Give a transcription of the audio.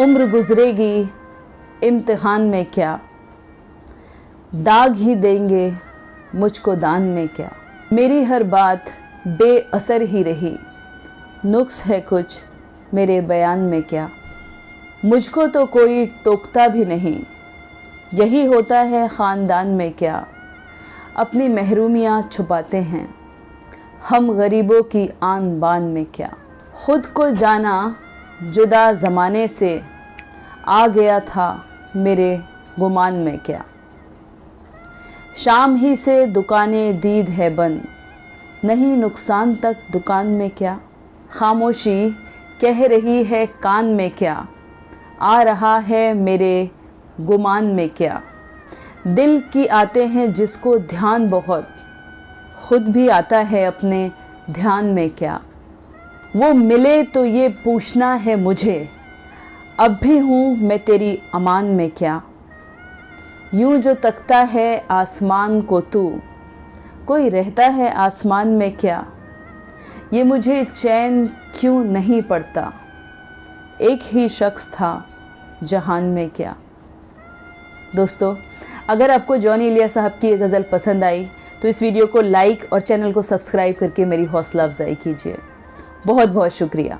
उम्र गुजरेगी इम्तिहान में क्या, दाग ही देंगे मुझको दान में क्या। मेरी हर बात बेअसर ही रही, नुक्स है कुछ मेरे बयान में क्या। मुझको तो कोई टोकता भी नहीं, यही होता है ख़ानदान में क्या। अपनी महरूमियाँ छुपाते हैं हम गरीबों की आन बान में क्या। खुद को जाना जुदा ज़माने से, आ गया था मेरे गुमान में क्या। शाम ही से दुकानें दीद है बंद, नहीं नुकसान तक दुकान में क्या। खामोशी कह रही है कान में क्या, आ रहा है मेरे गुमान में क्या। दिल की आते हैं जिसको ध्यान बहुत, खुद भी आता है अपने ध्यान में क्या। वो मिले तो ये पूछना है मुझे, अब भी हूँ मैं तेरी अमान में क्या। यूं जो तकता है आसमान को तू, कोई रहता है आसमान में क्या। ये मुझे चैन क्यों नहीं पड़ता, एक ही शख्स था जहान में क्या। दोस्तों, अगर आपको जॉनी इलिया साहब की ये गज़ल पसंद आई तो इस वीडियो को लाइक और चैनल को सब्सक्राइब करके मेरी हौसला अफजाई कीजिए। बहुत बहुत शुक्रिया।